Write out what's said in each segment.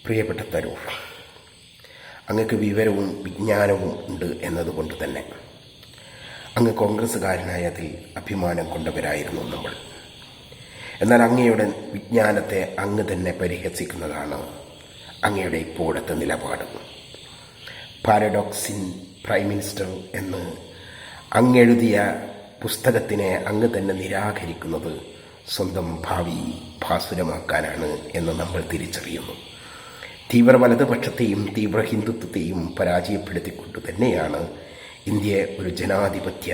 പ്രിയപ്പെട്ട തരൂർ, അങ്ങക്ക് വിവരവും വിജ്ഞാനവും ഉണ്ട് എന്നതുകൊണ്ട് തന്നെ അങ്ങ് കോൺഗ്രസ്സുകാരനായതിൽ അഭിമാനം കൊണ്ടവരായിരുന്നു നമ്മൾ. എന്നാൽ അങ്ങയുടെ വിജ്ഞാനത്തെ അങ്ങ് തന്നെ പരിഹസിക്കുന്നതാണ് അങ്ങയുടെ ഇപ്പോഴത്തെ നിലപാട്. പാരഡോക്സ് ഇൻ പ്രൈം മിനിസ്റ്റർ എന്ന് അങ്ങെഴുതിയ പുസ്തകത്തിനെ അങ്ങ് തന്നെ നിരാകരിക്കുന്നത് സ്വന്തം ഭാവി ഭാസുരമാക്കാനാണ് എന്ന് നമ്മൾ തിരിച്ചറിയുന്നു. തീവ്ര വലതുപക്ഷത്തെയും തീവ്ര ഹിന്ദുത്വത്തെയും പരാജയപ്പെടുത്തിക്കൊണ്ട് തന്നെയാണ് ഇന്ത്യയെ ഒരു ജനാധിപത്യ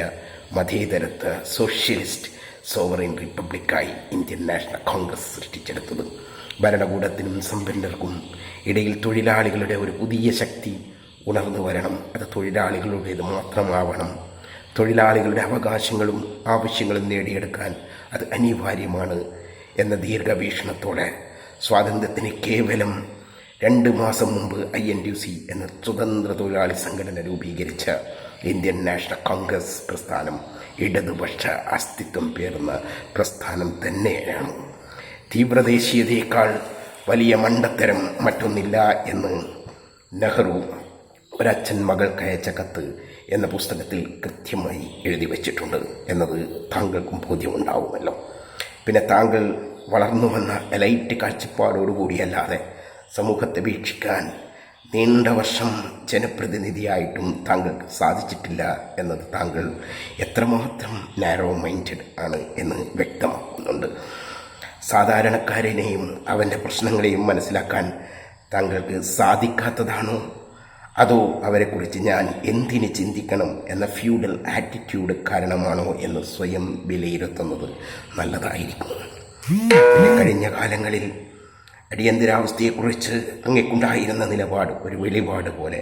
മതേതരത്വ സോഷ്യലിസ്റ്റ് സോവറിൻ റിപ്പബ്ലിക്കായി ഇന്ത്യൻ നാഷണൽ കോൺഗ്രസ് സൃഷ്ടിച്ചെടുത്തത്. ഭരണകൂടത്തിനും സമ്പന്നർക്കും ഇടയിൽ തൊഴിലാളികളുടെ ഒരു പുതിയ ശക്തി ഉണർന്നു വരണം. അത് തൊഴിലാളികളുടേത് മാത്രമാവണം. തൊഴിലാളികളുടെ അവകാശങ്ങളും ആവശ്യങ്ങളും നേടിയെടുക്കാൻ അത് അനിവാര്യമാണ് എന്ന ദീർഘവീക്ഷണത്തോടെ സ്വാതന്ത്ര്യത്തിന് കേവലം 2 മാസം മുമ്പ് INTUC എന്ന സ്വതന്ത്ര തൊഴിലാളി സംഘടന രൂപീകരിച്ച ഇന്ത്യൻ നാഷണൽ കോൺഗ്രസ് പ്രസ്ഥാനം ഇടതുപക്ഷ അസ്തിത്വം പേർന്ന പ്രസ്ഥാനം തന്നെയാണ്. തീവ്രദേശീയതയേക്കാൾ വലിയ മണ്ടത്തരം മറ്റൊന്നില്ല എന്ന് നെഹ്റു ഒരച്ഛൻ മകൾക്കയച്ച കത്ത് എന്ന പുസ്തകത്തിൽ കൃത്യമായി എഴുതി വച്ചിട്ടുണ്ട് എന്നത് താങ്കൾക്കും ബോധ്യമുണ്ടാവുമല്ലോ. പിന്നെ താങ്കൾ വളർന്നു വന്ന എലൈറ്റ് കാഴ്ചപ്പാടോടുകൂടിയല്ലാതെ സമൂഹത്തെ വീക്ഷിക്കാൻ നീണ്ട വർഷം ജനപ്രതിനിധിയായിട്ടും താങ്കൾക്ക് സാധിച്ചിട്ടില്ല എന്നത് താങ്കൾ എത്രമാത്രം നാരോ മൈൻഡഡ് ആണ് എന്ന് വ്യക്തമാക്കുന്നുണ്ട്. സാധാരണക്കാരനെയും അവൻ്റെ പ്രശ്നങ്ങളെയും മനസ്സിലാക്കാൻ താങ്കൾക്ക് സാധിക്കാത്തതാണോ, അതോ അവരെക്കുറിച്ച് ഞാൻ എന്തിന് ചിന്തിക്കണം എന്ന ഫ്യൂഡൽ ആറ്റിറ്റ്യൂഡ് കാരണമാണോ എന്ന് സ്വയം വിലയിരുത്തുന്നത് നല്ലതായിരിക്കും. കഴിഞ്ഞ കാലങ്ങളിൽ അടിയന്തരാവസ്ഥയെക്കുറിച്ച് അങ്ങേക്കുണ്ടായിരുന്ന നിലപാട് ഒരു വെളിപാട് പോലെ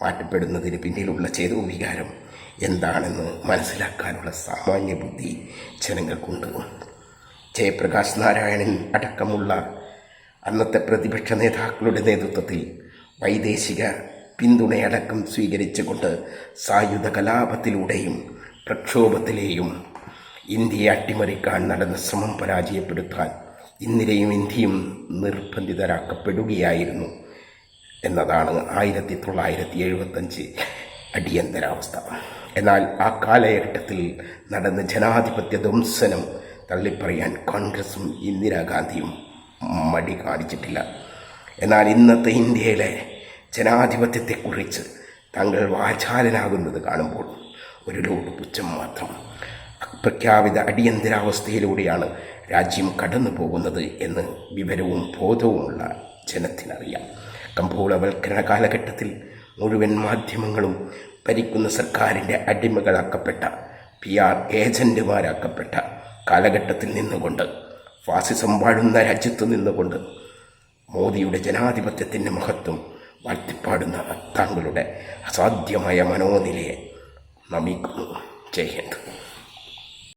മാറ്റപ്പെടുന്നതിന് പിന്നിലുള്ള ചേതോവികാരം എന്താണെന്ന് മനസ്സിലാക്കാനുള്ള സാമാന്യ ബുദ്ധി ജനങ്ങൾക്കുണ്ട്. ജയപ്രകാശ് നാരായണൻ അടക്കമുള്ള അന്നത്തെ പ്രതിപക്ഷ നേതാക്കളുടെ നേതൃത്വത്തിൽ വൈദേശിക പിന്തുണയടക്കം സ്വീകരിച്ചുകൊണ്ട് സായുധ കലാപത്തിലൂടെയും പ്രക്ഷോഭത്തിലെയും ഇന്ത്യയെ അട്ടിമറിക്കാൻ നടന്ന ശ്രമം പരാജയപ്പെടുത്താൻ ഇന്ദിരയും ഇന്ത്യയും നിർബന്ധിതരാക്കപ്പെടുകയായിരുന്നു എന്നതാണ് 1975 അടിയന്തരാവസ്ഥ. എന്നാൽ ആ കാലഘട്ടത്തിൽ നടന്ന ജനാധിപത്യ ധ്വംസനം തള്ളിപ്പറയാൻ കോൺഗ്രസും ഇന്ദിരാഗാന്ധിയും മടി കാണിച്ചിട്ടില്ല. എന്നാൽ ഇന്നത്തെ ഇന്ത്യയിലെ ജനാധിപത്യത്തെക്കുറിച്ച് താങ്കൾ വാചാലനാകുന്നത് കാണുമ്പോൾ ഒരു ലോഡ് പുച്ഛം മാത്രം. പ്രഖ്യാപിത അടിയന്തരാവസ്ഥയിലൂടെയാണ് രാജ്യം കടന്നു പോകുന്നത് എന്ന് വിവരവും ബോധവുമുള്ള ജനത്തിനറിയാം. കമ്പോളവൽക്കരണ കാലഘട്ടത്തിൽ മുഴുവൻ മാധ്യമങ്ങളും ഭരിക്കുന്ന സർക്കാരിൻ്റെ അടിമകളാക്കപ്പെട്ട PR ഏജന്റുമാരാക്കപ്പെട്ട കാലഘട്ടത്തിൽ നിന്നുകൊണ്ട് ഫാസിസം വാഴുന്ന രാജ്യത്ത് നിന്നുകൊണ്ട് മോദിയുടെ ജനാധിപത്യത്തിൻ്റെ മഹത്വം വാഴ്ത്തിപ്പാടുന്ന താങ്കളുടെ അസാധ്യമായ മനോനിലയെ നമിക്കുന്നു. ജയ് ഹിന്ദ്.